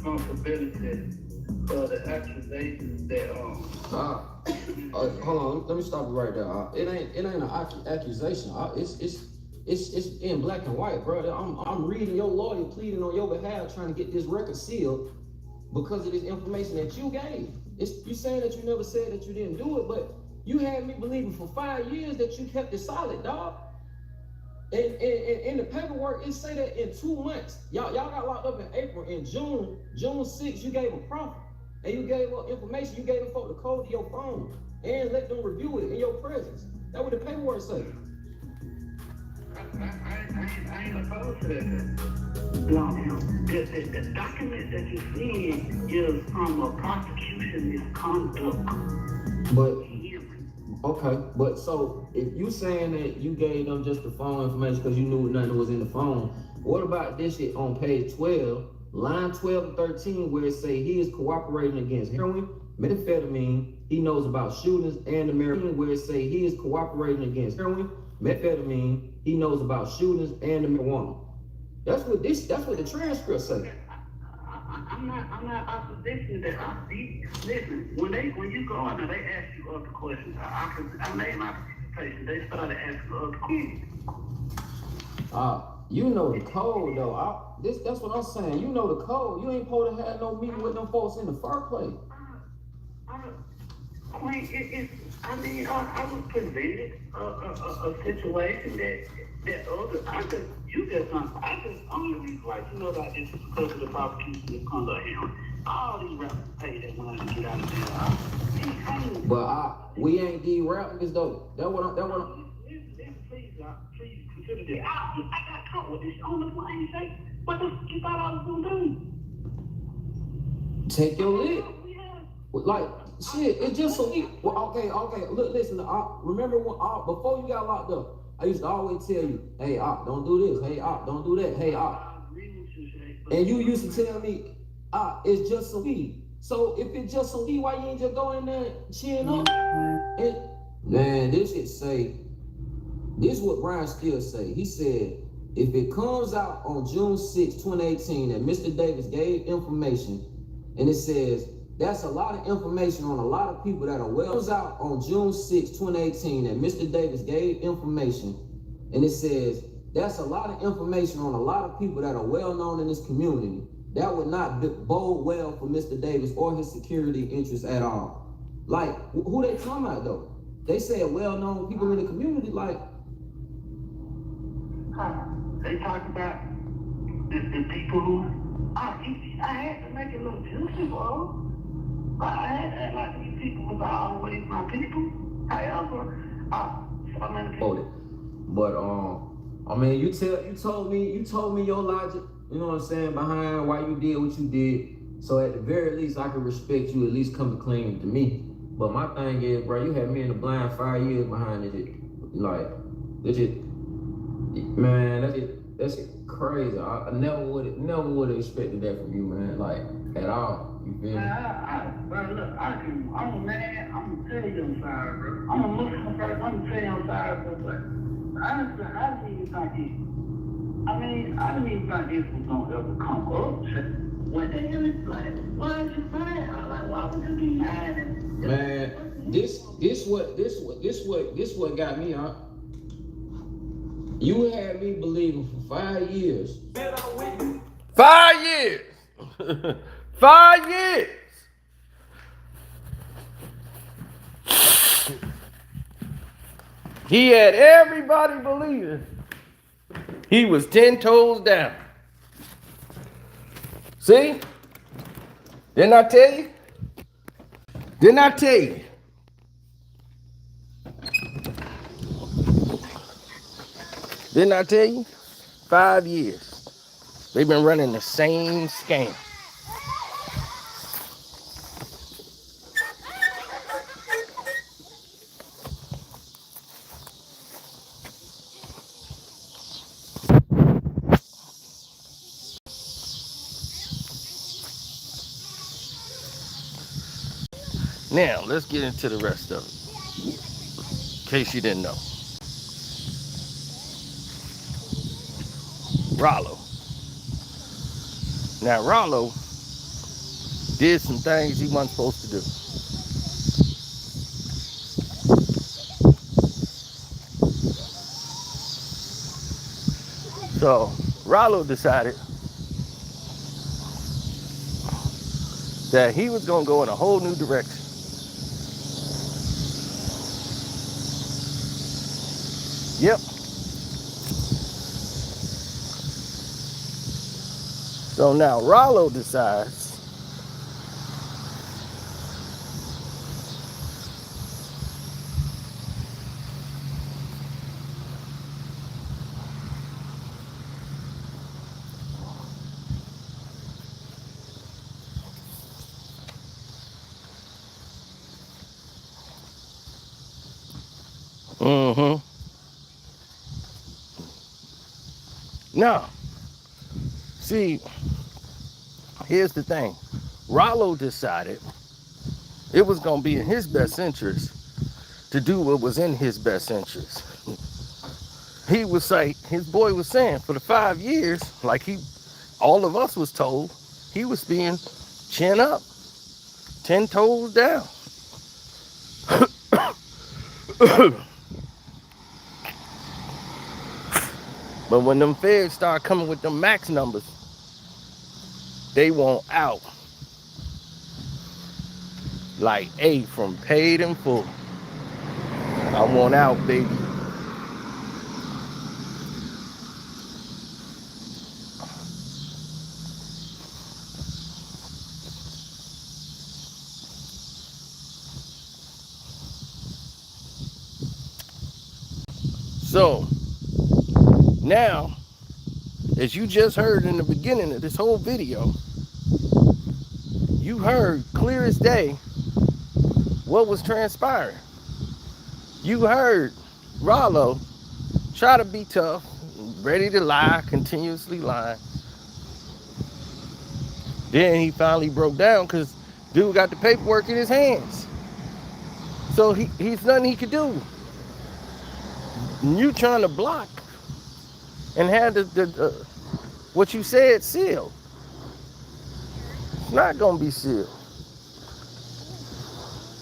responsibility for the accusations that hold on, let me stop you right there. It ain't an accusation. It's in black and white, bro. I'm reading your lawyer pleading on your behalf, trying to get this record sealed because of this information that you gave. You saying that you never said that you didn't do it, but you had me believing for 5 years that you kept it solid, dog. And in the paperwork, it say that in 2 months, y'all got locked up in April. In June 6th, you gave a proffer. And you gave up information. You gave them folk the code to your phone and let them review it in your presence. That's what the paperwork say. I ain't opposed to that. No, the document that you see is from a prosecution misconduct. But okay, but so if you saying that you gave them just the phone information because you knew nothing was in the phone, what about this shit on page 12, line 12 and 13, where it say he is cooperating against heroin, methamphetamine, he knows about shootings and the marijuana, where it say he is cooperating against heroin, methamphetamine, he knows about shootings and the marijuana. That's what the transcript say. I'm not opposition that I see. Listen, when you go out there, they ask you other questions. I made my participation. They started asking other questions. You know the code though. That's what I'm saying. You know the code. You ain't supposed to have no meeting with them folks in the first place. I was presented a situation that other. I just only reason why you know about this is because of the prosecution misconduct hearing. All these rappers pay that money to get out of jail. But we ain't these rappers though. That what I'm. Please consider this. I got caught with this on the plane. Say, what the fuck you thought I was gonna do? Take your lick. Like shit, it's just so. Well, okay. Look, listen. Remember when before you got locked up, I used to always tell you, "Hey, don't do this. Hey, don't do that. Hey, and you used to tell me, it's just some weed. So if it's just some weed, why you ain't just go in there and chin up? Man, this shit say. This is what Brian Steele say. He said, if it comes out on June 6, 2018, that Mr. Davis gave information, and it says, that's a lot of information on a lot of people that are well. It comes out on June 6, 2018, that Mr. Davis gave information, and it says, that's a lot of information on a lot of people that are well known in this community. That would not bode well for Mr. Davis or his security interests at all. Like, who they talking about though? They said well-known people in the community, like, they talk about the people who I had to make it look juicy, bro. I had to act like these people was always my people. However, so many people. But I mean, you told me your logic. You know what I'm saying, behind why you did what you did. So at the very least, I can respect you. At least come to claim to me. But my thing is, bro, you had me in the blind 5 years behind it. Like, legit. Man, that's crazy. I never would have expected that from you, man. Like at all. You feel me? Bro, look, I'm a man. I'm gonna tell you I'm sorry, bro. I'm a Muslim person. I'm gonna tell you I'm sorry, bro. But honestly, I didn't even think this was gonna ever come up. What the hell is like? Why is you mad? I'm like, why would you be mad? Man, this what got me out. You had me believing for 5 years. 5 years. 5 years. He had everybody believing he was 10 toes down. See? Didn't I tell you? Didn't I tell you? Didn't I tell you? 5 years. They've been running the same scam. Now, let's get into the rest of it, in case you didn't know. Ralo. Now, Ralo did some things he wasn't supposed to do. So Ralo decided that he was gonna go in a whole new direction. Yep. So now Ralo decides now, see, here's the thing. Ralo decided it was going to be in his best interest to do what was in his best interest. He was like, his boy was saying, for the 5 years, like all of us was told, he was being chin up, 10 toes down. But when them feds start coming with them max numbers, they want out. Like, A, from paid in full. I want out, baby. So, now, as you just heard in the beginning of this whole video, you heard clear as day what was transpiring. You heard Ralo try to be tough, ready to lie, continuously lying. Then he finally broke down because dude got the paperwork in his hands. So he's nothing he could do. You trying to block and have the what you said sealed. It's not going to be sealed.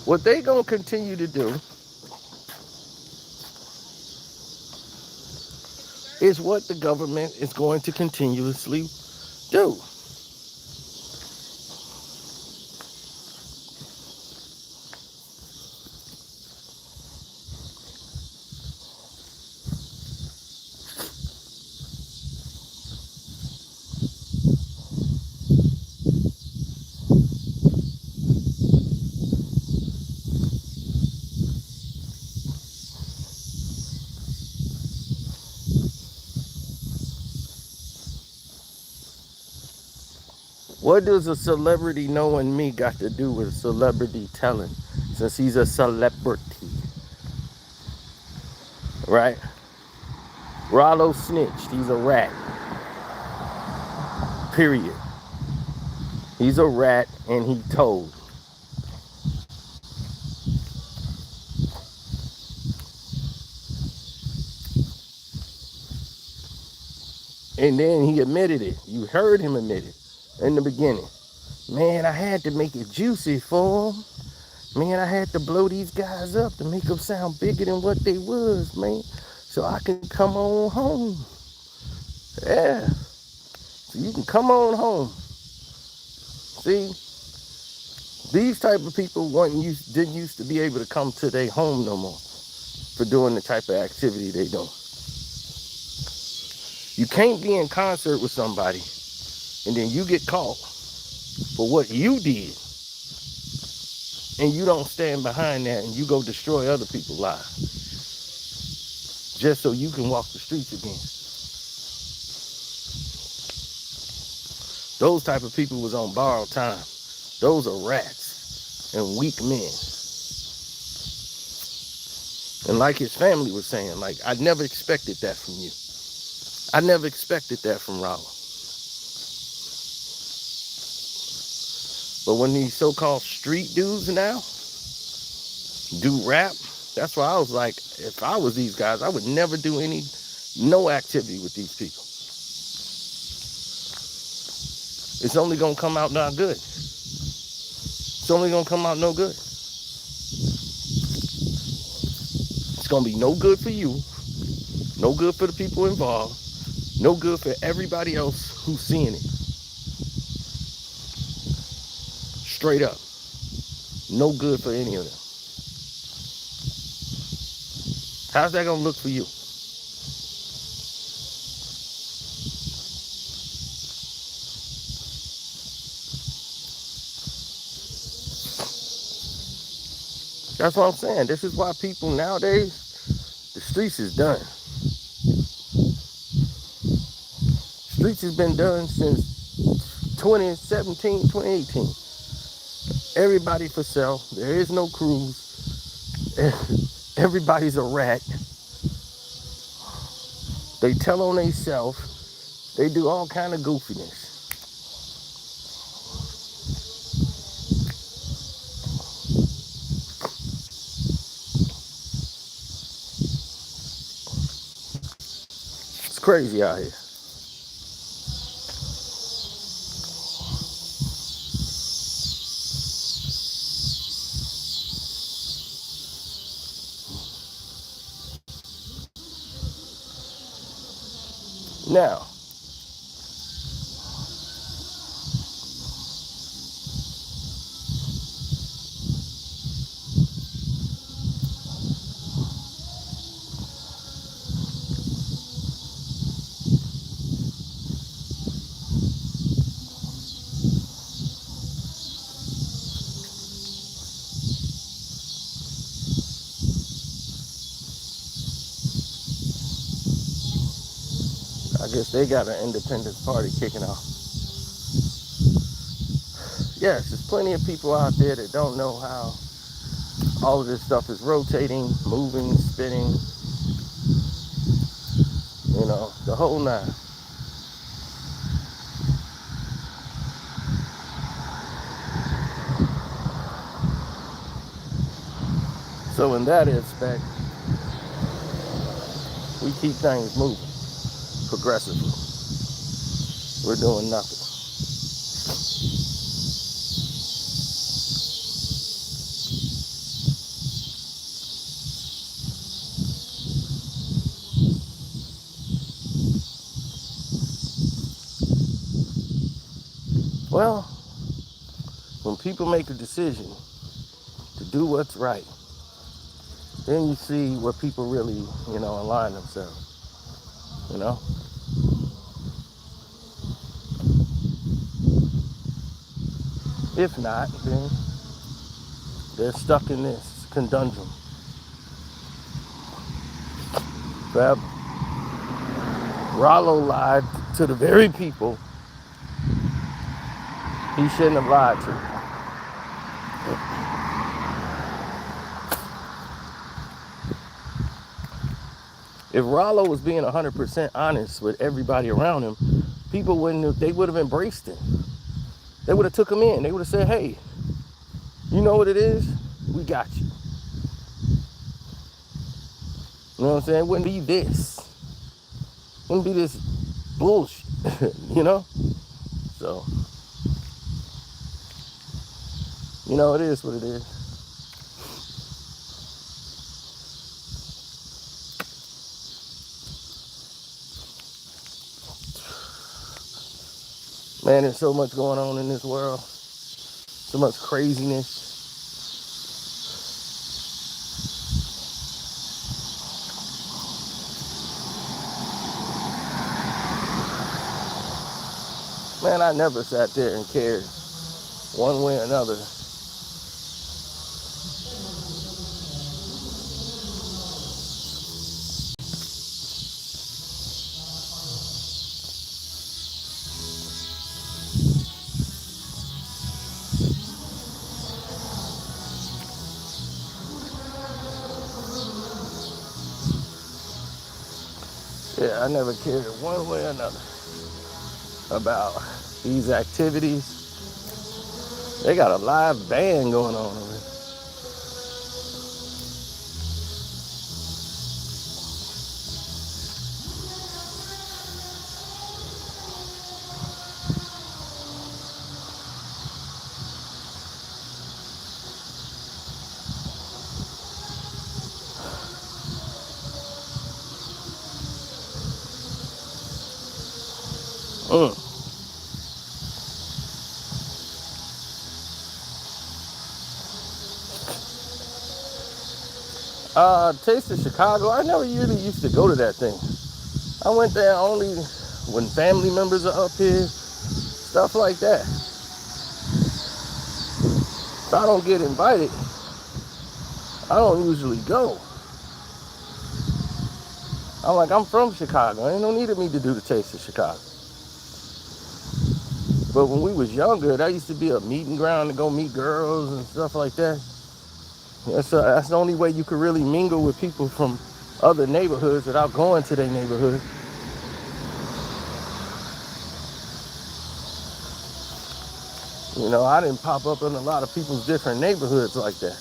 What they going to continue to do is what the government is going to continuously do. What does a celebrity knowing me got to do with a celebrity telling, since he's a celebrity? Right? Ralo snitched. He's a rat. Period. He's a rat and he told. And then he admitted it. You heard him admit it in the beginning. Man, I had to make it juicy for him. Man, I had to blow these guys up to make them sound bigger than what they was, man. So I can come on home. Yeah. So you can come on home. See? These type of people didn't used to be able to come to their home no more for doing the type of activity they do. You can't be in concert with somebody and then you get caught for what you did and you don't stand behind that and you go destroy other people's lives just so you can walk the streets again. Those type of people was on borrowed time. Those are rats and weak men. And like his family was saying, like, I never expected that from you. I never expected that from Ralo. But when these so-called street dudes now do rap, that's why I was like, if I was these guys, I would never do no activity with these people. It's only gonna come out not good. it's only gonna come out no good. It's gonna be no good for you, no good for the people involved, no good for everybody else who's seeing it. Straight up. No good for any of them. How's that gonna look for you? That's what I'm saying. This is why people nowadays, the streets is done. Streets has been done since 2017, 2018. Everybody for sale. There is no crews. Everybody's a rat. They tell on themselves. They do all kind of goofiness. It's crazy out here. Now, I guess they got an independence party kicking off. Yes, there's plenty of people out there that don't know how all of this stuff is rotating, moving, spinning, you know, the whole nine. So in that aspect, we keep things moving progressively. We're doing nothing. Well, when people make a decision to do what's right, then you see where people really, align themselves, you know? If not, then they're stuck in this conundrum forever. Ralo lied to the very people he shouldn't have lied to. If Ralo was being 100% honest with everybody around him, people they would have embraced him. They would have took him in. They would have said, hey, you know what it is? We got you. You know what I'm saying? It wouldn't be this. It wouldn't be this bullshit, you know? So, it is what it is. Man, there's so much going on in this world. So much craziness. Man, I never sat there and cared one way or another. Yeah, I never cared one way or another about these activities. They got a live band going on over here. Mm. Taste of Chicago. I never really used to go to that thing. I went there only when family members are up here, stuff like that. If I don't get invited, I don't usually go. I'm from Chicago. Ain't no need of me to do the Taste of Chicago. But when we was younger, that used to be a meeting ground to go meet girls and stuff like that. That's the only way you could really mingle with people from other neighborhoods without going to their neighborhood. You know, I didn't pop up in a lot of people's different neighborhoods like that.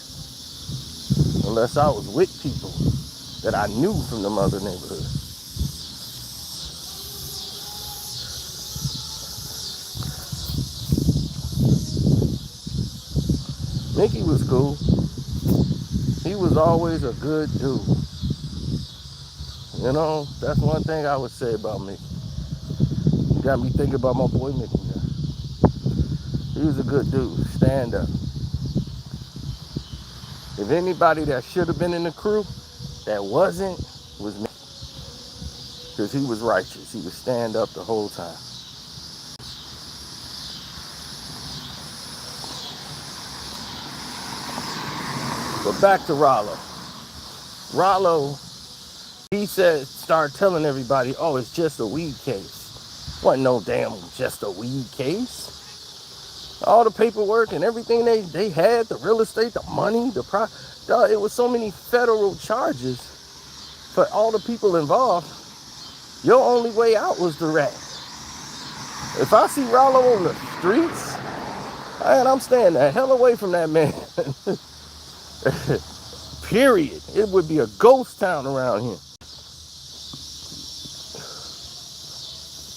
Unless I was with people that I knew from them other neighborhoods. Mickey was cool. He was always a good dude. You know, that's one thing I would say about Mickey. You got me thinking about my boy Mickey now. He was a good dude, stand up. If anybody that should have been in the crew that wasn't, was Mickey. Because he was righteous. He would stand up the whole time. But back to Ralo. Ralo, he started telling everybody, oh, it's just a weed case. Wasn't no damn just a weed case. All the paperwork and everything they had, the real estate, the money, it was so many federal charges for all the people involved. Your only way out was the rat. If I see Ralo on the streets, man, I'm staying the hell away from that man. Period. It would be a ghost town around here.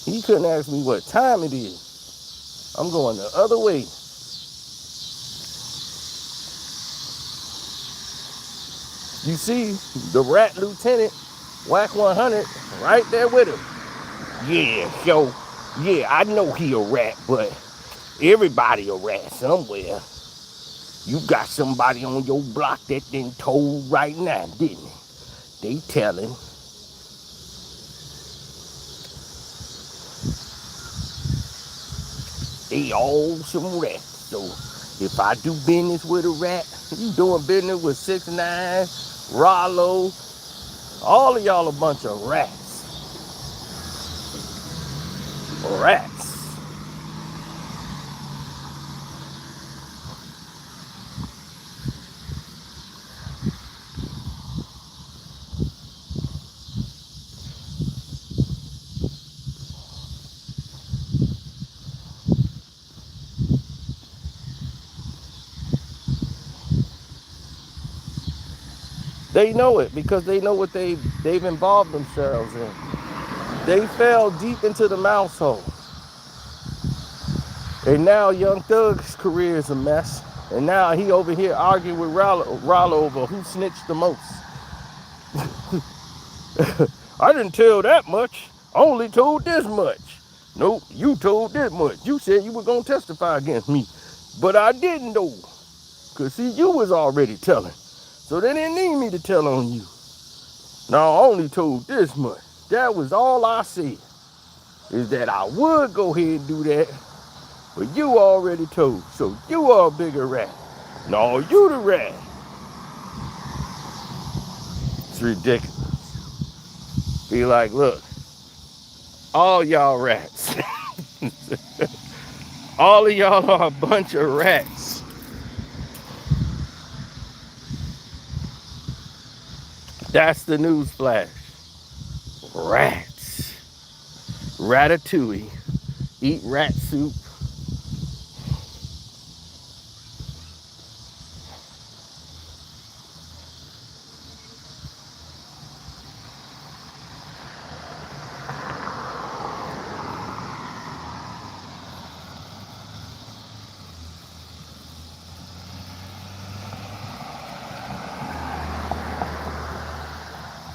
He couldn't ask me what time it is. I'm going the other way. You see the rat lieutenant, Whack 100, right there with him. Yeah, so, yeah, I know he a rat, but everybody a rat somewhere. You got somebody on your block that done told right now, didn't they? They telling. They all some rats. So if I do business with a rat, you doing business with 6ix9ine, Ralo, all of y'all a bunch of rats. Rats. They know it because they know what they've involved themselves in. They fell deep into the mouse hole. And now Young Thug's career is a mess. And now he over here arguing with Ralo over who snitched the most. I didn't tell that much. I only told this much. Nope, you told this much. You said you were going to testify against me. But I didn't though. Because see, you was already telling. So they didn't need me to tell on you. No, I only told this much. That was all I said. Is that I would go ahead and do that. But you already told. So you are a bigger rat. No, you the rat. It's ridiculous. Be like, look. All y'all rats. All of y'all are a bunch of rats. That's the news flash. Rats. Ratatouille. Eat rat soup.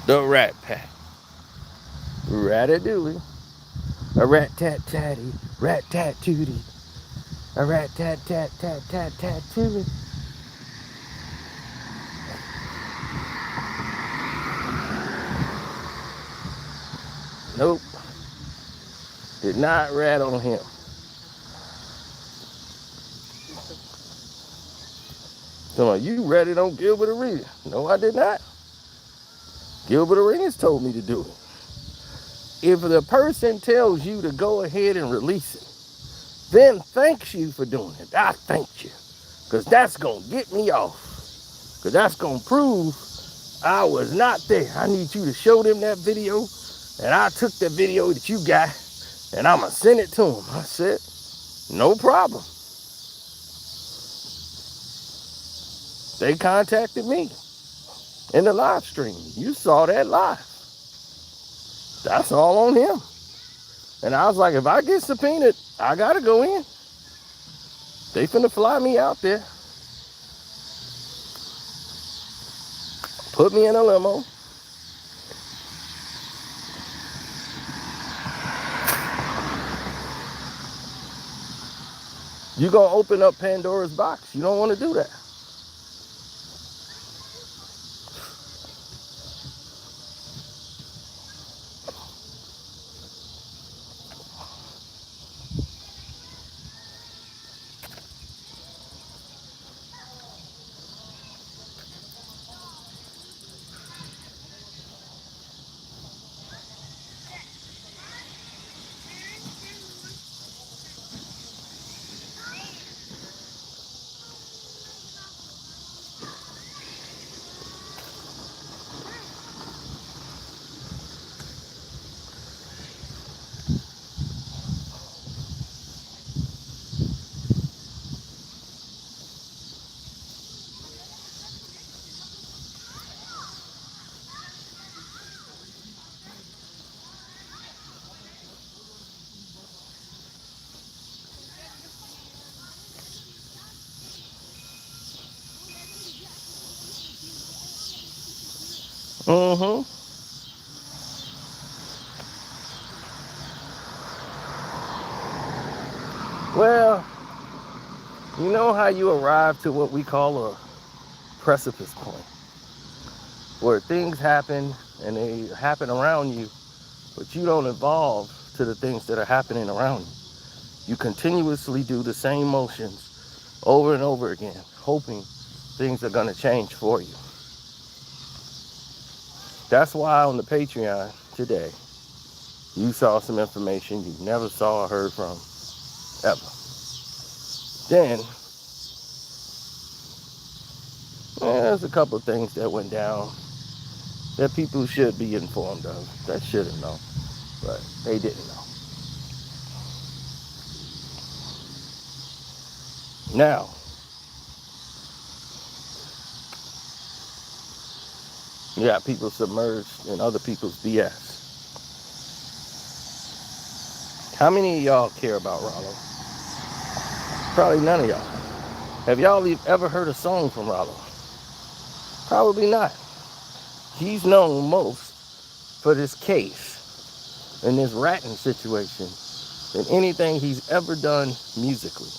The Rat Pack. Ratatouille. A rat tat tatty, rat tat tootie. A rat tat tat tat tat tat tootie. Nope. Did not rat on him. So you ratted on Gilbert Arenas. No, I did not. Gilbert Arenas told me to do it. If the person tells you to go ahead and release it, then thanks you for doing it. I thank you. Because that's going to get me off. Because that's going to prove I was not there. I need you to show them that video. And I took the video that you got and I'm going to send it to them. I said, no problem. They contacted me in the live stream. You saw that live. That's all on him. And I was like, if I get subpoenaed, I got to go in. They finna fly me out there. Put me in a limo. You're going to open up Pandora's box. You don't want to do that. Mm-hmm. Well, you know how you arrive to what we call a precipice point, where things happen and they happen around you, but you don't evolve to the things that are happening around you. You continuously do the same motions over and over again, hoping things are going to change for you. That's why on the Patreon today, you saw some information you never saw or heard from ever. Then, there's a couple of things that went down that people should be informed of. They should have known, but they didn't know. Now, you got people submerged in other people's BS. How many of y'all care about Ralo? Probably none of y'all. Have y'all ever heard a song from Ralo? Probably not. He's known most for this case and this ratting situation than anything he's ever done musically.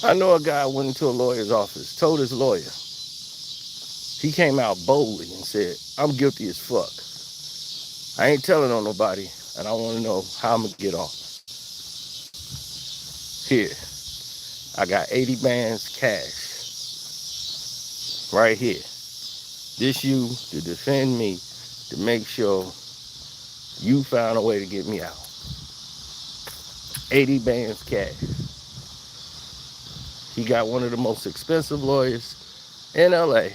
I know a guy went into a lawyer's office, told his lawyer. He came out boldly and said, I'm guilty as fuck. I ain't telling on nobody, and I want to know how I'm going to get off. Here, I got 80 bands cash. Right here. This you to defend me, to make sure you found a way to get me out. 80 bands cash. He got one of the most expensive lawyers in LA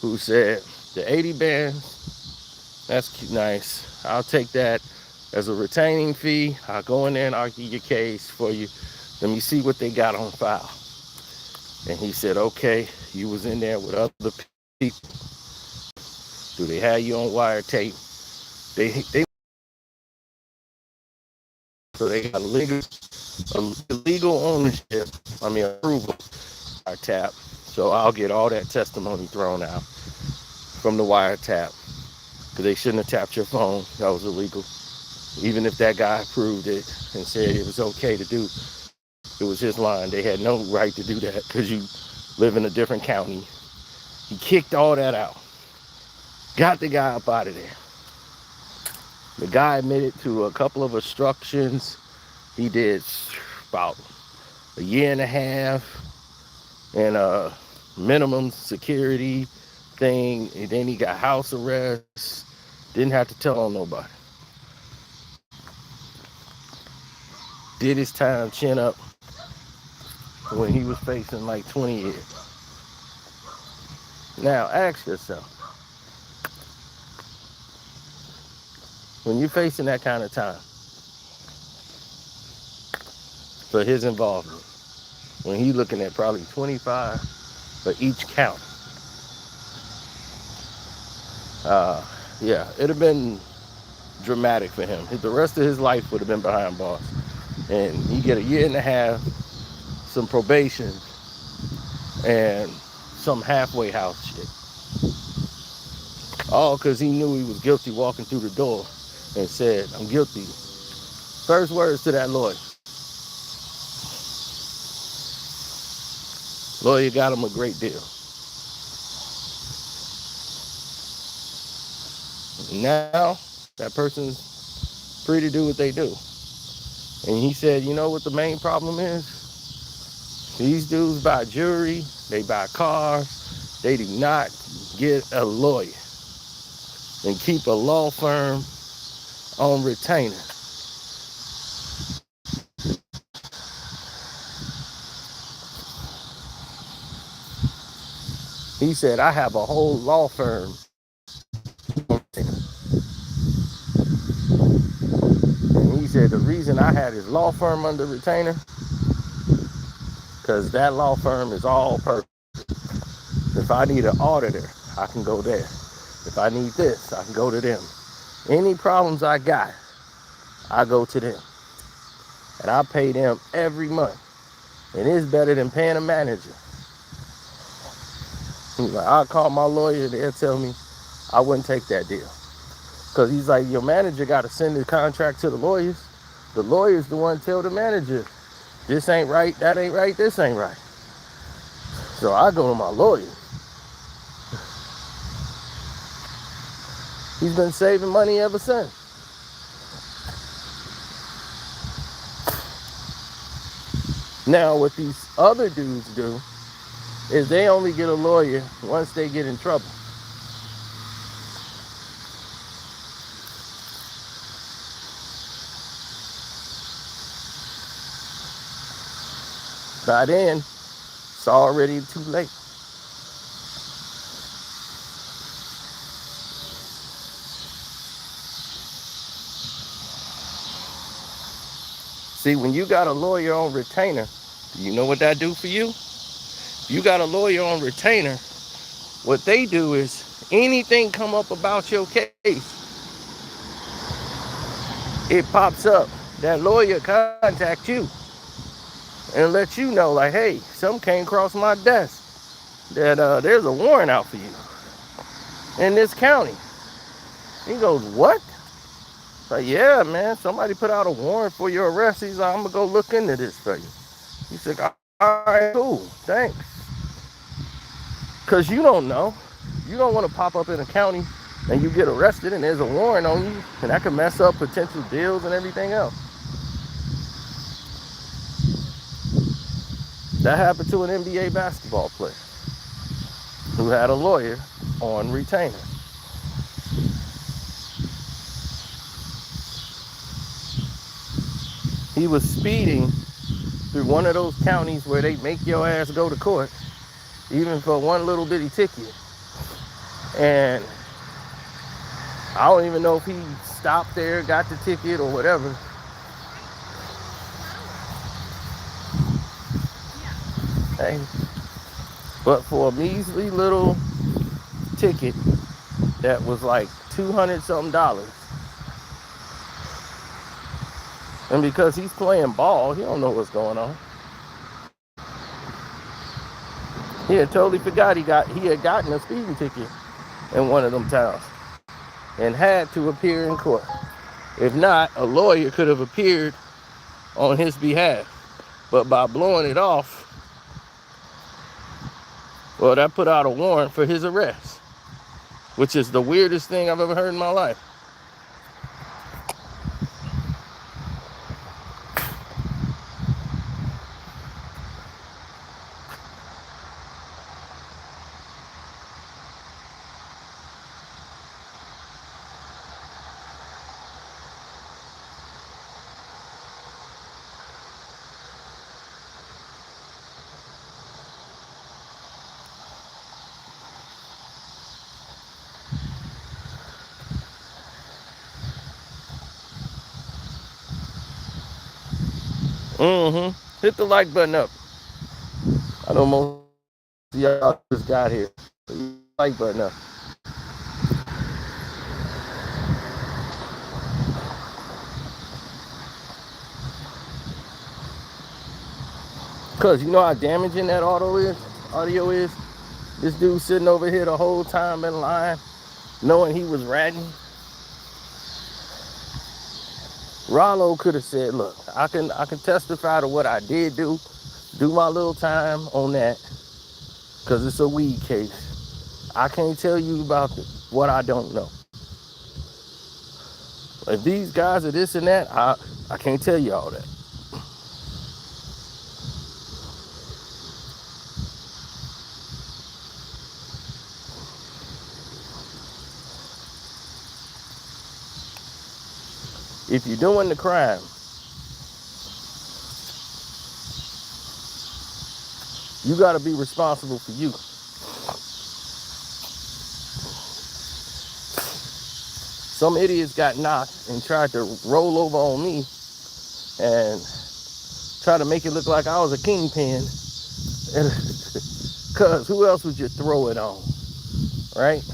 who said the 80 bands, that's nice. I'll take that as a retaining fee. I'll go in there and argue your case for you. Let me see what they got on file. And he said, okay, you was in there with other people. Do they have you on wiretape? They so they got legal ownership. Approval. Wiretap. So I'll get all that testimony thrown out from the wiretap because they shouldn't have tapped your phone. That was illegal. Even if that guy approved it and said it was okay to do, it was his line. They had no right to do that because you live in a different county. He kicked all that out. Got the guy up out of there. The guy admitted to a couple of obstructions. He did about a year and a half and a minimum security thing. And then he got house arrest. Didn't have to tell on nobody. Did his time chin up when he was facing like 20 years. Now ask yourself, when you're facing that kind of time for his involvement, when he's looking at probably 25 for each count, yeah, it'd have been dramatic for him. The rest of his life would have been behind bars. And he get a year and a half, some probation, and some halfway house shit. All because he knew he was guilty walking through the door and said, I'm guilty. First words to that lawyer. Lawyer got him a great deal. Now, that person's free to do what they do. And he said, you know what the main problem is? These dudes buy jewelry, they buy cars, they do not get a lawyer and keep a law firm on retainer. He said, I have a whole law firm. And he said, the reason I had his law firm under retainer, because that law firm is all purpose. If I need an auditor, I can go there. If I need this, I can go to them. Any problems I got, I go to them. And I pay them every month. And it's better than paying a manager. He's like, I'll call my lawyer, they'll tell me I wouldn't take that deal. Because he's like, your manager got to send the contract to the lawyers. The lawyer's the one tell the manager, this ain't right, that ain't right, this ain't right. So I go to my lawyer. He's been saving money ever since. Now, what these other dudes do is they only get a lawyer once they get in trouble. By then, it's already too late. See, when you got a lawyer on retainer, do you know what that do for you? You got a lawyer on retainer, what they do is anything come up about your case, it pops up. That lawyer contact you and let you know, like, hey, something came across my desk that there's a warrant out for you in this county. He goes, what? Like, yeah, man, somebody put out a warrant for your arrest. He's like, I'm gonna go look into this for you. He said, all right, cool, thanks. Because you don't know. You don't want to pop up in a county and you get arrested and there's a warrant on you, and that can mess up potential deals and everything else. That happened to an NBA basketball player who had a lawyer on retainer. He was speeding through one of those counties where they make your ass go to court, even for one little bitty ticket. And I don't even know if he stopped there, got the ticket or whatever. Hey, but for a measly little ticket that was like $200 something, and because he's playing ball, he don't know what's going on. He had totally forgot he had gotten a speeding ticket in one of them towns and had to appear in court. If not, a lawyer could have appeared on his behalf. But by blowing it off, well, that put out a warrant for his arrest, which is the weirdest thing I've ever heard in my life. Hit the like button up. I know most of y'all just got here. Like button up. Cause you know how damaging that audio is? This dude sitting over here the whole time in line, knowing he was ratting. Ralo could have said, look, I can testify to what I did do my little time on that, because it's a weed case. I can't tell you about what I don't know. If these guys are this and that, I can't tell you all that. If you're doing the crime, you got to be responsible for you. Some idiots got knocked and tried to roll over on me and try to make it look like I was a kingpin. Because who else would you throw it on, right?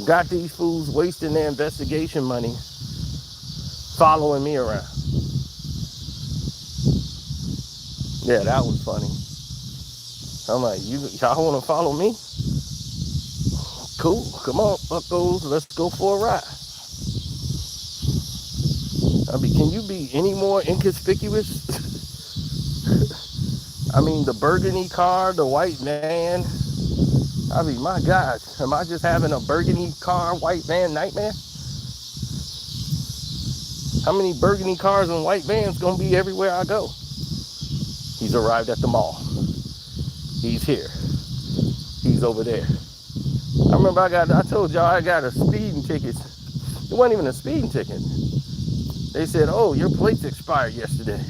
Got these fools wasting their investigation money following me around. Yeah, that was funny. I'm like, y'all want to follow me? Cool, come on, buckos, let's go for a ride. I mean, can you be any more inconspicuous? I mean, the burgundy car, the white van. I mean, my God, am I just having a burgundy car, white van nightmare? How many burgundy cars and white vans gonna be everywhere I go? He's arrived at the mall. He's here. He's over there. I remember I told y'all I got a speeding ticket. It wasn't even a speeding ticket. They said, oh, your plates expired yesterday.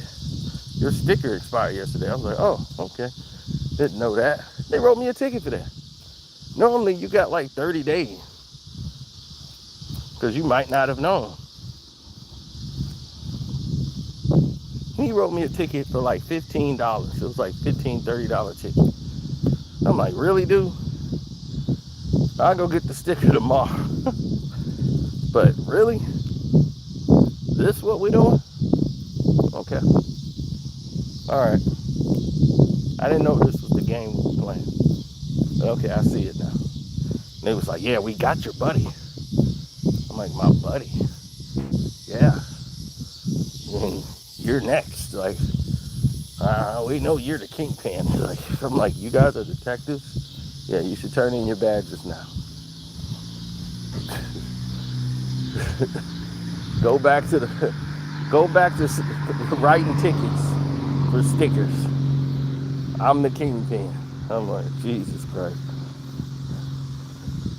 Your sticker expired yesterday. I was like, oh, okay. Didn't know that. They wrote me a ticket for that. Normally you got like 30 days. Because you might not have known. He wrote me a ticket for like $15. It was like $15, $30 ticket. I'm like, really, dude? I'll go get the sticker tomorrow. But really? This what we doing? Okay. Alright. I didn't know this was the game we were playing. But okay, I see it now. And they was like, yeah, we got your buddy. I'm like, my buddy? Yeah. You're next. Like, we know you're the kingpin. Like, I'm like, you guys are detectives? Yeah, you should turn in your badges now. Go back to writing tickets for stickers. I'm the kingpin. I'm like, Jesus Christ.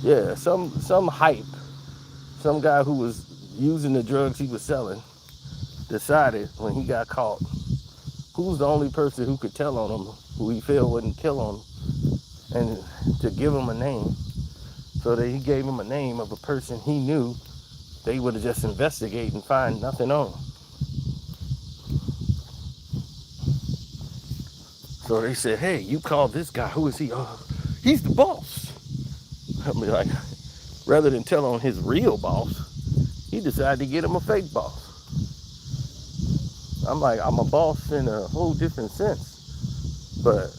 Yeah, some hype, some guy who was using the drugs he was selling decided when he got caught who's the only person who could tell on him, who he felt wouldn't kill on him, and to give him a name. So that he gave him a name of a person he knew they would have just investigate and find nothing on him. So they said, hey, you called this guy. Who is he? Oh, he's the boss. I mean, like, rather than tell on his real boss, he decided to get him a fake boss. I'm like, I'm a boss in a whole different sense. But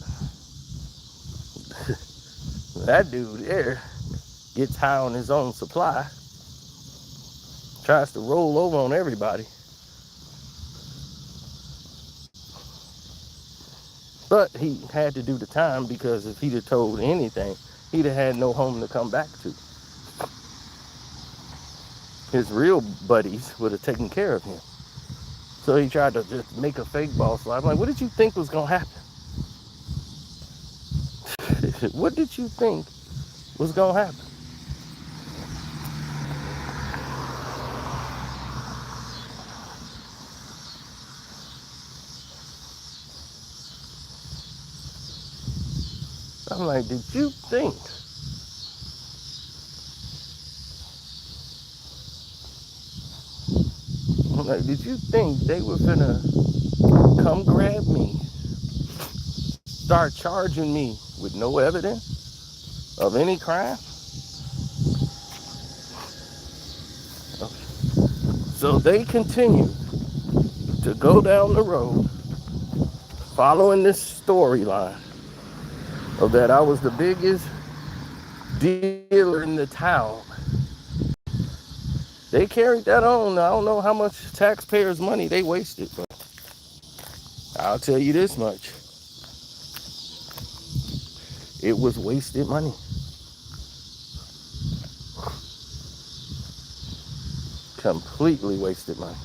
that dude there gets high on his own supply, tries to roll over on everybody. But he had to do the time because if he'd have told anything, he'd have had no home to come back to. His real buddies would have taken care of him. So he tried to just make a fake boss life. I'm like, what did you think was gonna happen? What did you think was gonna happen? I'm like, did you think? I'm like, did you think they were finna come grab me, start charging me with no evidence of any crime? So they continued to go down the road following this storyline of that I was the biggest dealer in the town. They carried that on. I don't know how much taxpayers' money they wasted, but I'll tell you this much. It was wasted money. Completely wasted money.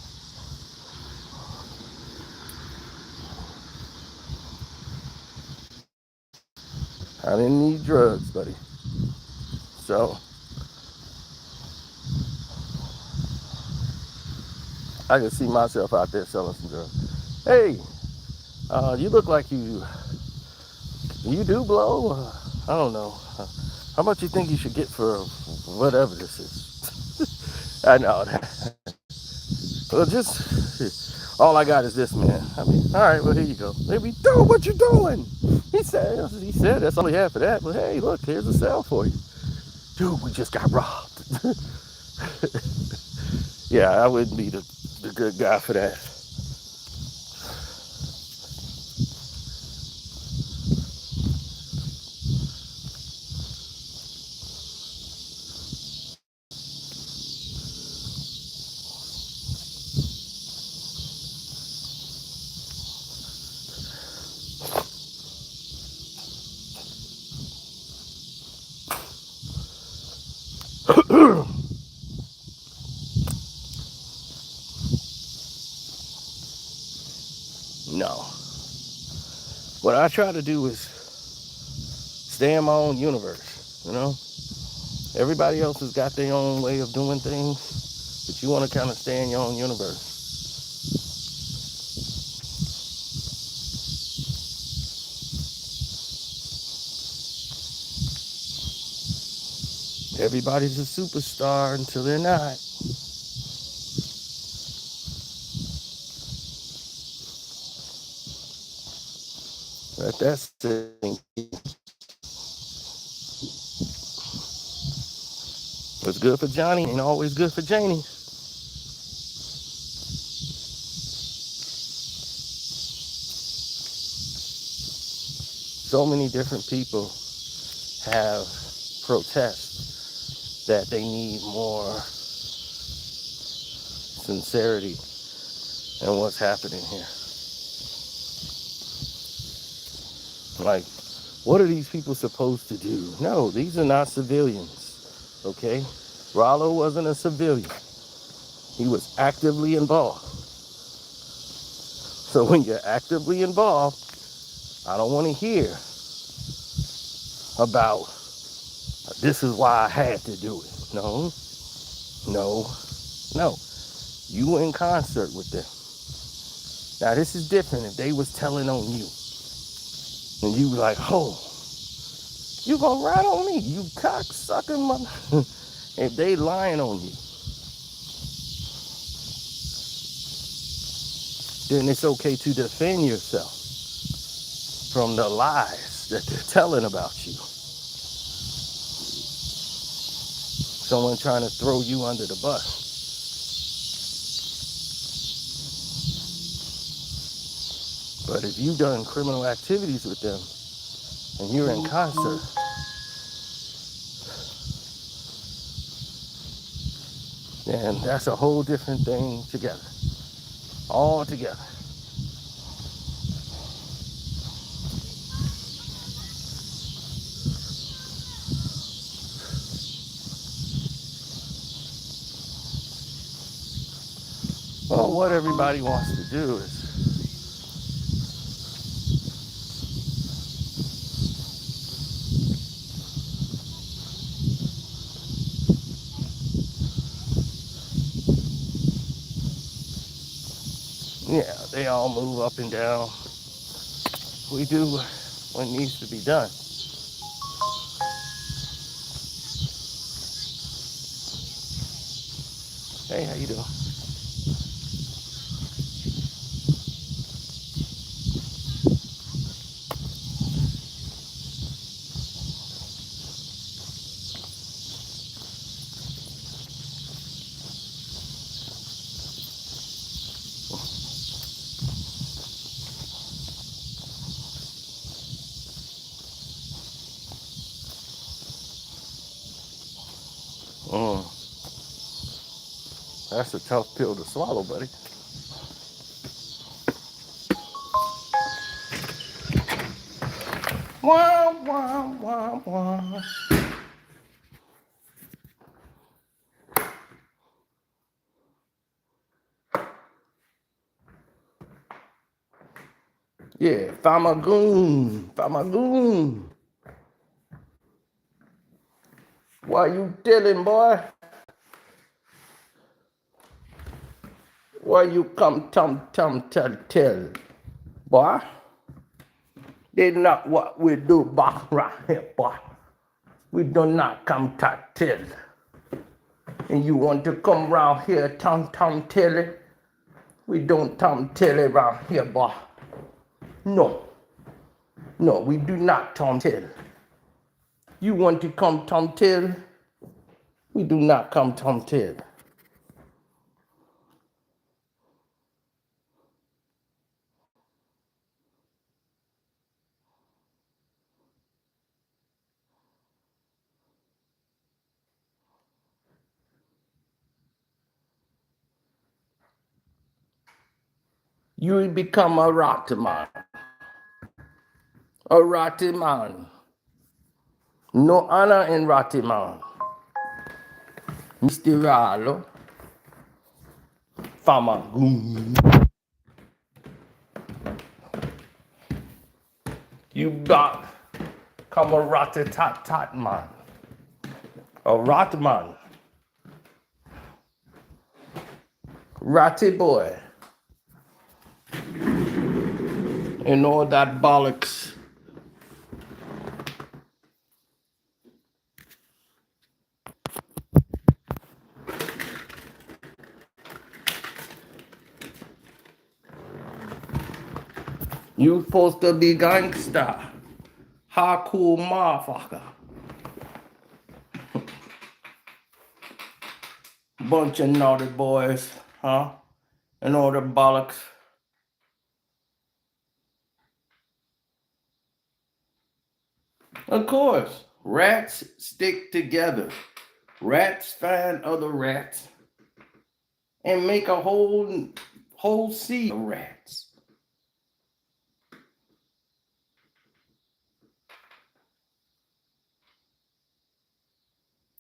I didn't need drugs, buddy. So I can see myself out there selling some drugs. Hey, you look like you do blow. I don't know. How much you think you should get for whatever this is? I know that. Well, just all I got is this, man. I mean, all right, well, here you go. Maybe, dude, what you doing? He said that's all he had for that. But hey, look, here's a cell for you. Dude, we just got robbed. Yeah, I wouldn't be the good guy for that. No. What I try to do is stay in my own universe, you know? Everybody else has got their own way of doing things, but you want to kind of stay in your own universe. Everybody's a superstar until they're not. But that's the thing. What's good for Johnny ain't always good for Janie. So many different people have protests that they need more sincerity in what's happening here. Like, what are these people supposed to do? No, these are not civilians, okay? Ralo wasn't a civilian. He was actively involved. So when you're actively involved, I don't want to hear about this is why I had to do it. No. You were in concert with them. Now this is different if they was telling on you. And you like, oh, you gonna rat on me, you cocksucking mother. If they lying on you, then it's okay to defend yourself from the lies that they're telling about you. Someone trying to throw you under the bus. But if you've done criminal activities with them and you're in concert, then that's a whole different thing together. All together. Well, what everybody wants to do is, yeah, they all move up and down. We do what needs to be done. Hey, how you doing? That's a tough pill to swallow, buddy. Wah, wah, wah, wah. Yeah, Famagoon, Famagoon. Why you telling, boy? Why you come tell, boy? They not what we do back right here, boy. We do not come to tell. And you want to come round here, tell it? We don't tell it around here, boy. No, we do not tell. You want to come tell? We do not come tell. You will become a ratty man. A ratty man. No honor in ratty man. Mr. Ralo. Famagoon. You got come a ratty tat man. A rat man. Ratty boy. And all that bollocks. You supposed to be gangster. Hardcore motherfucker. Bunch of naughty boys, huh? And all the bollocks. Of course, rats stick together. Rats find other rats and make a whole sea of rats.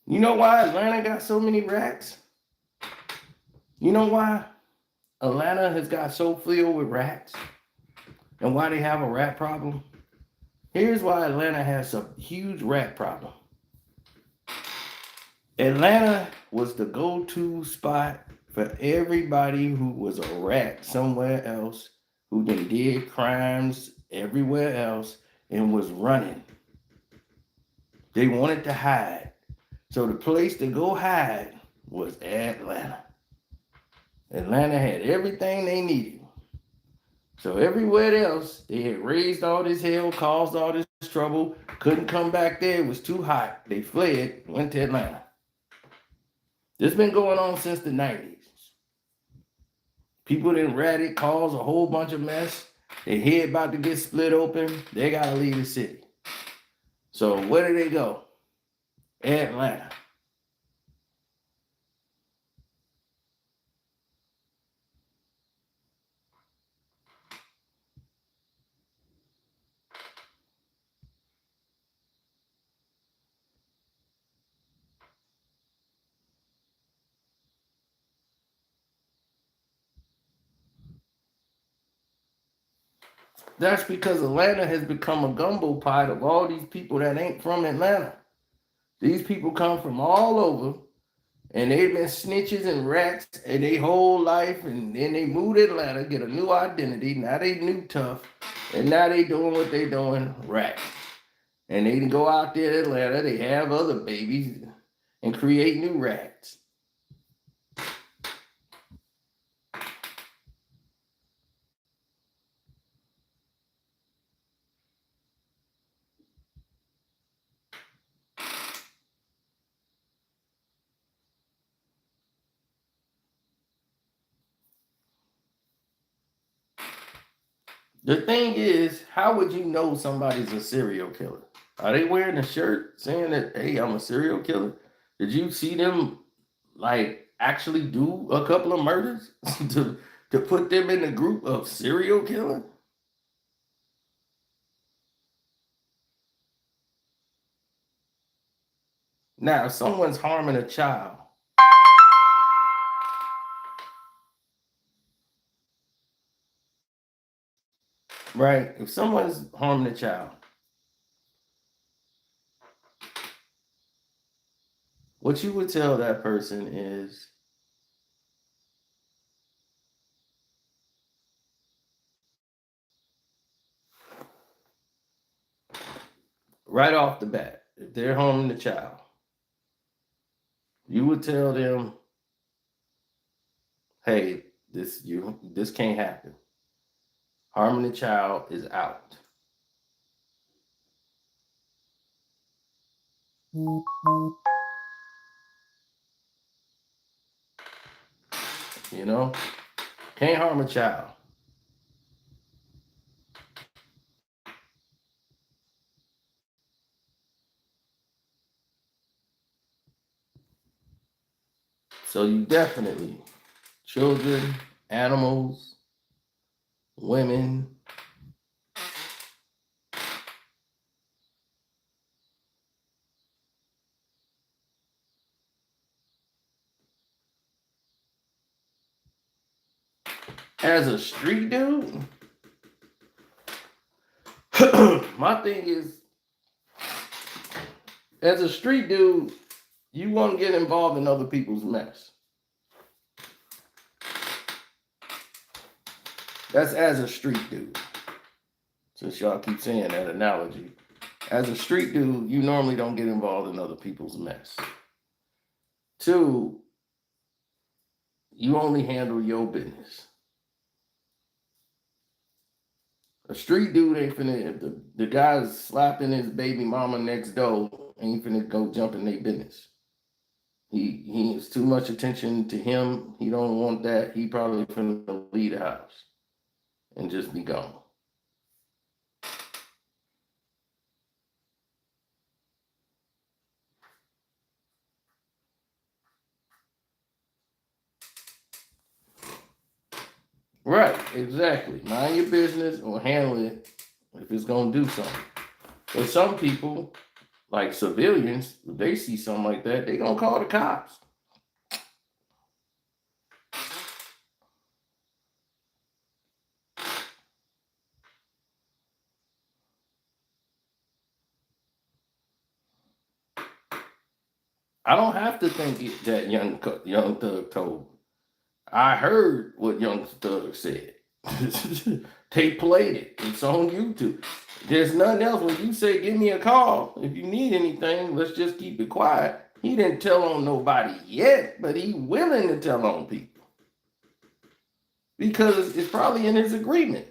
You know why Atlanta got so many rats? You know why Atlanta has got so filled with rats and why they have a rat problem? Here's why Atlanta has a huge rat problem. Atlanta was the go-to spot for everybody who was a rat somewhere else who done did crimes everywhere else and was running. They wanted to hide. So the place to go hide was Atlanta. Atlanta had everything they needed. So everywhere else, they had raised all this hell, caused all this trouble, couldn't come back there, it was too hot. They fled, went to Atlanta. This has been going on since the 90s. People didn't rat it, cause a whole bunch of mess. Their head about to get split open. They gotta leave the city. So where do they go? Atlanta. That's because Atlanta has become a gumbo pot of all these people that ain't from Atlanta. These people come from all over, and they've been snitches and rats and their whole life, and then they moved to Atlanta, get a new identity. Now they new tough, and now they doing what they doing, rats. And they can go out there to Atlanta, they have other babies and create new rats. The thing is, how would you know somebody's a serial killer? Are they wearing a shirt saying that, hey, I'm a serial killer? Did you see them like actually do a couple of murders to put them in the group of serial killer? Now, if someone's harming a child, right? If someone's harming a child, what you would tell that person is, right off the bat, if they're harming the child, you would tell them, hey, this can't happen. Harming the child is out. You know? Can't harm a child. So you definitely, children, animals, women. As a street dude, my thing is, as a street dude, you won't get involved in other people's mess. That's as a street dude. Since y'all keep saying that analogy. As a street dude, you normally don't get involved in other people's mess. Two, you only handle your business. A street dude ain't finna, if the guy's slapping his baby mama next door, ain't finna go jump in their business. He has too much attention to him. He don't want that. He probably finna leave the house and just be gone. Right, exactly. Mind your business or handle it if it's gonna do something. But some people, like civilians, if they see something like that, they gonna call the cops. I don't have to think that young Thug told. I heard what Young Thug said. They played it. It's on YouTube. There's nothing else. When you say, give me a call, if you need anything, let's just keep it quiet. He didn't tell on nobody yet, but he willing to tell on people. Because it's probably in his agreement.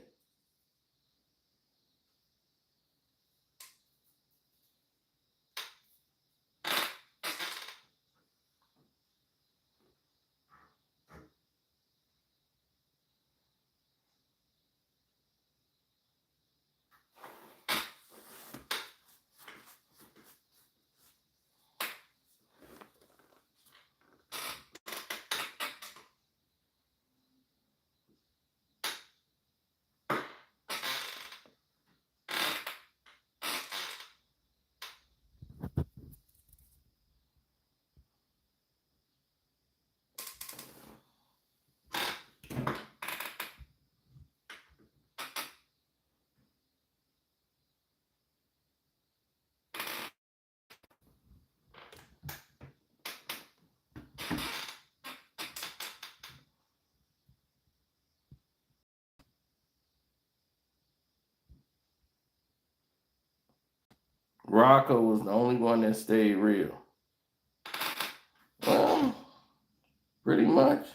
Rocco was the only one that stayed real. Well, pretty much.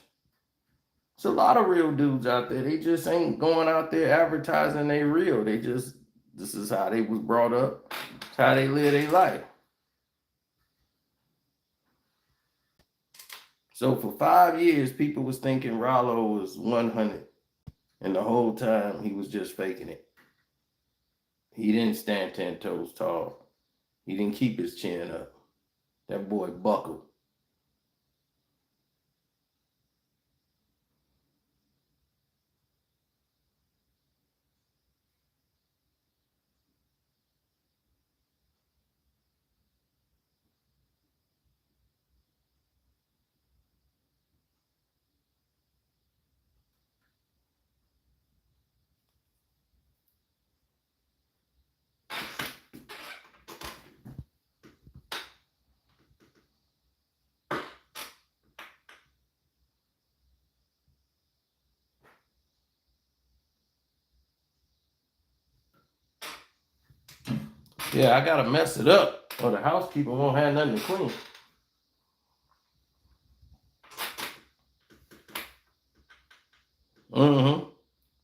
It's a lot of real dudes out there. They just ain't going out there advertising they real. They just, this is how they was brought up. It's how they live their life. So for 5 years, people was thinking Ralo was 100. And the whole time, he was just faking it. He didn't stand 10 toes tall. He didn't keep his chin up. That boy buckled. Yeah, I gotta mess it up, or the housekeeper won't have nothing to clean.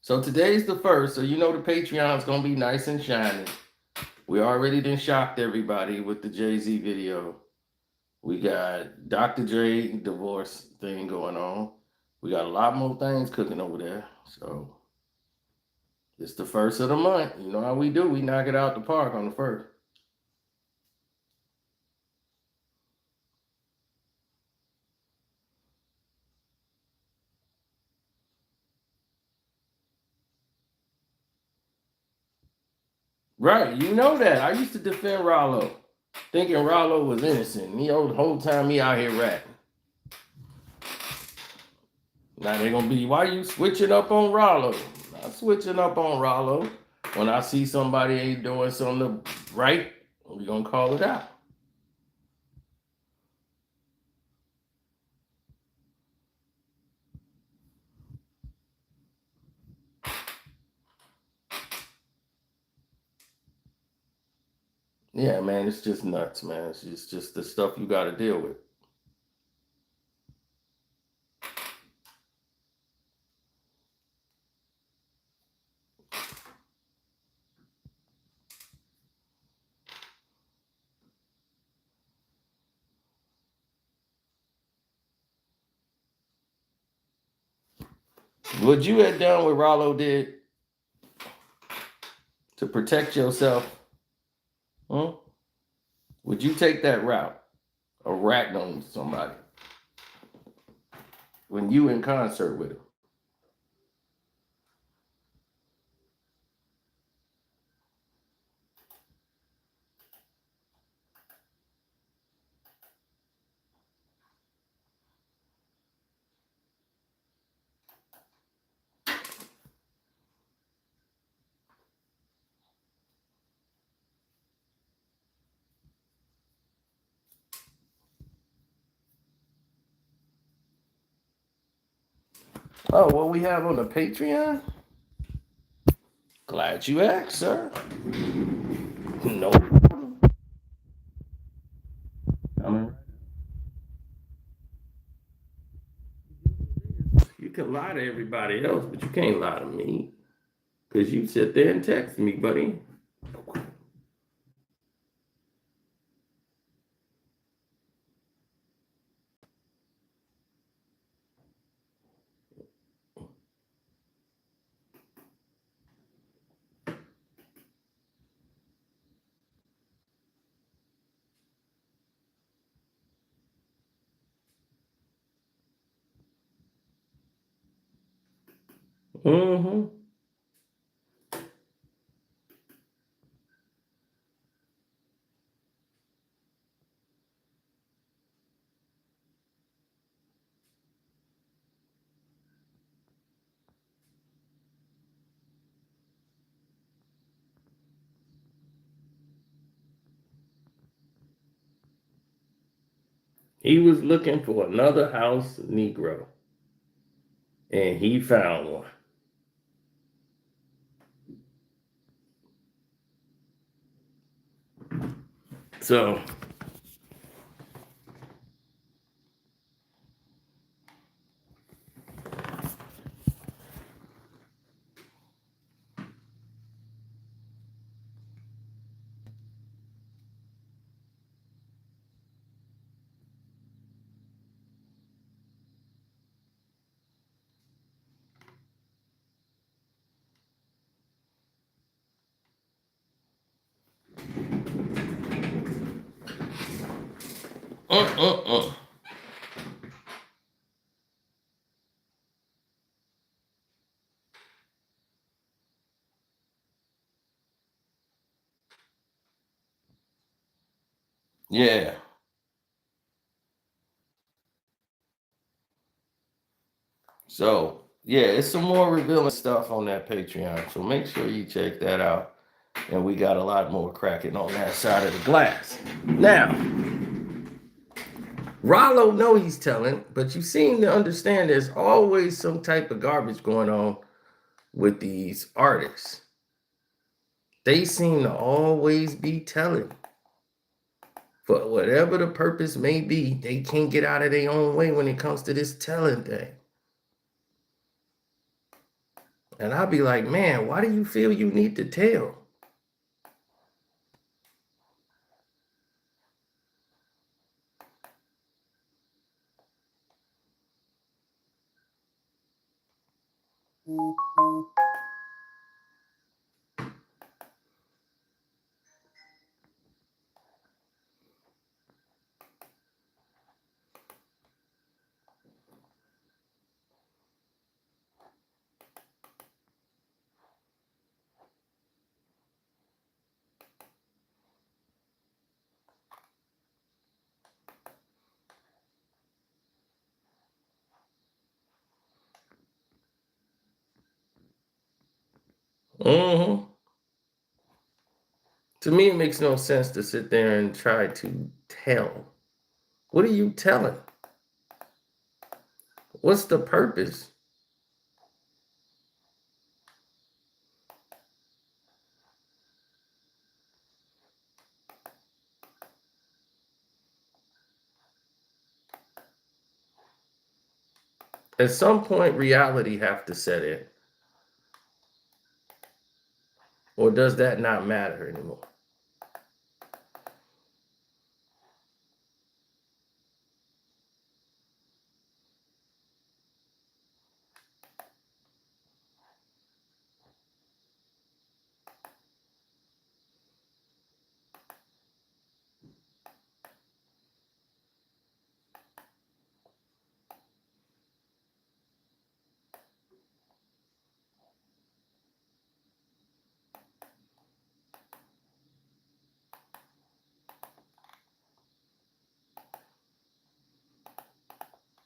So today's the 1st, so you know the Patreon's gonna be nice and shining. We already done shocked everybody with the Jay-Z video. We got Dr. Dre divorce thing going on. We got a lot more things cooking over there. So it's the 1st of the month. You know how we do. We knock it out the park on the 1st. Right, you know that. I used to defend Ralo, thinking Ralo was innocent. The whole time he out here ratting. Now they're gonna be, why you switching up on Ralo? Not switching up on Ralo. When I see somebody ain't doing something right, we're gonna call it out. Yeah, man, it's just nuts, man. It's just the stuff you got to deal with. What you had done, what Ralo did to protect yourself, would you take that route of ratting on somebody when you in concert with him? Oh, what we have on the Patreon? Glad you asked, sir. No. Coming. You can lie to everybody else, but you can't lie to me. Because you sit there and text me, buddy. Mm-hmm. He was looking for another house Negro, and he found one. So, uh. Yeah. So, yeah, it's some more revealing stuff on that Patreon. So make sure you check that out. And we got a lot more cracking on that side of the glass. Now, Ralo know he's telling, but you seem to understand there's always some type of garbage going on with these artists. They seem to always be telling. For whatever the purpose may be, they can't get out of their own way when it comes to this telling thing. And I'll be like, man, why do you feel you need to tell? Mm-hmm. To me, it makes no sense to sit there and try to tell. What are you telling? What's the purpose? At some point, reality have to set in. Or does that not matter anymore?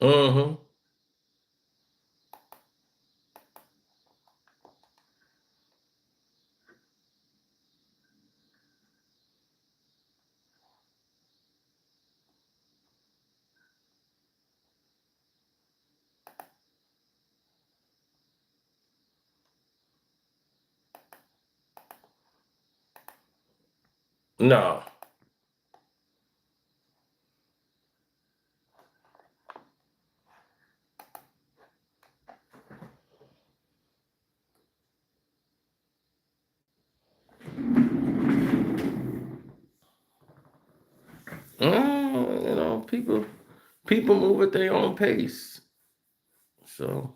Mm-hmm. No. People move at their own pace. So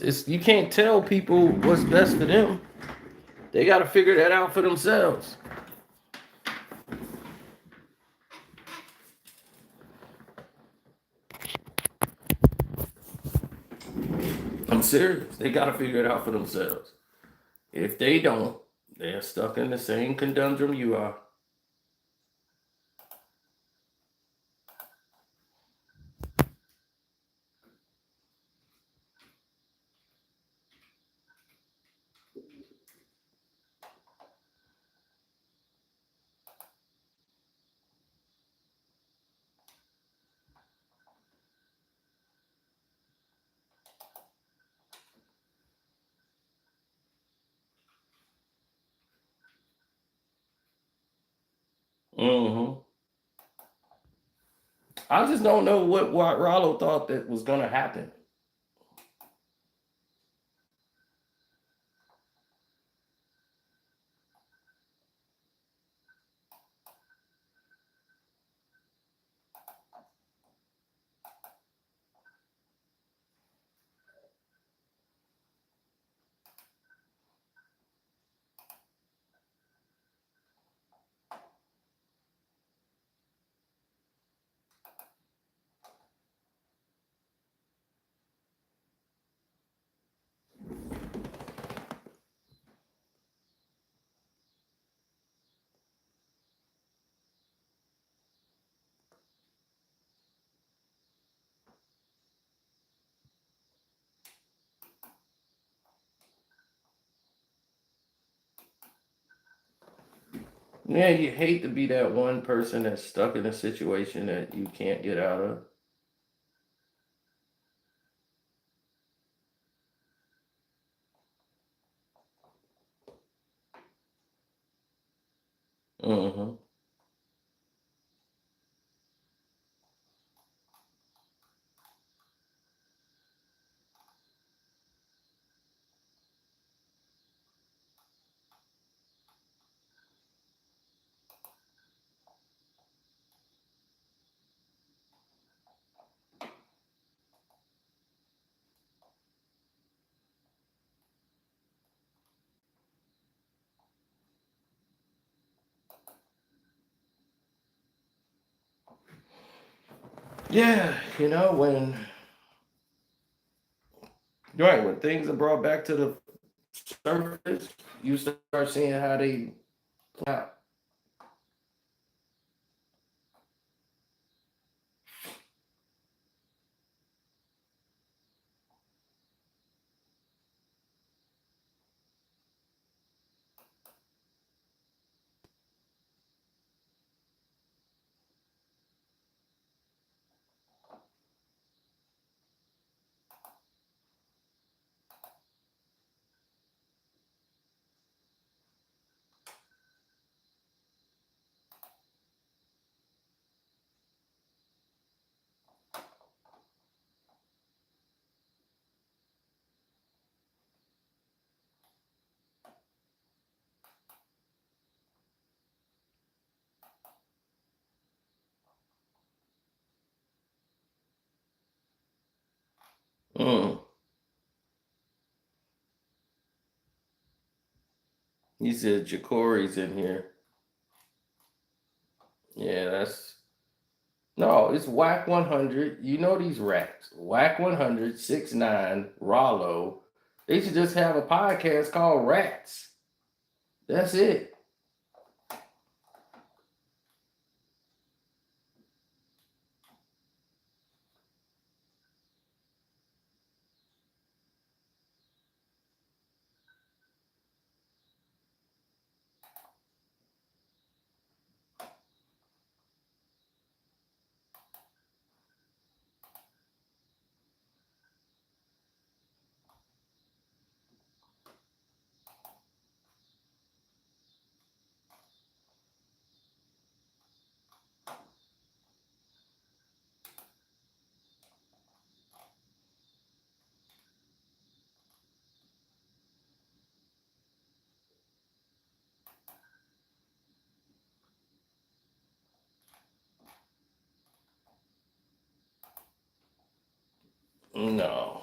it's you can't tell people what's best for them. They got to figure that out for themselves. I'm serious. They got to figure it out for themselves. If they don't, they're stuck in the same conundrum you are. hmm I just don't know what Ralo thought that was gonna happen. Yeah, you hate to be that one person that's stuck in a situation that you can't get out of. hmm Yeah, when things are brought back to the surface, you start seeing how they play out. Mm. He said Ja'Cory's in here. Yeah, that's no, it's Whack 100. You know these rats. Whack 100, 6ix9ine, Ralo. They should just have a podcast called Rats. That's it. No.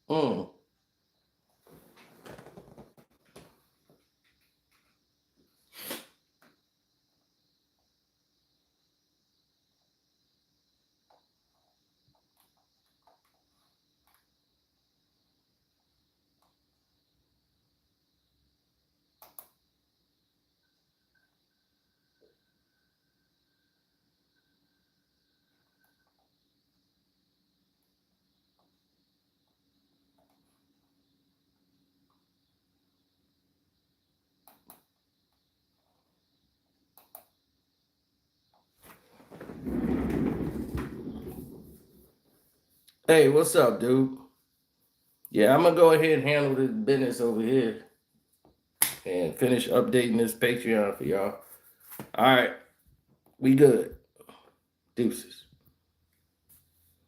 Mm. Hey, what's up, dude? Yeah, I'm gonna go ahead and handle this business over here and finish updating this Patreon for y'all. All right, we good. Deuces.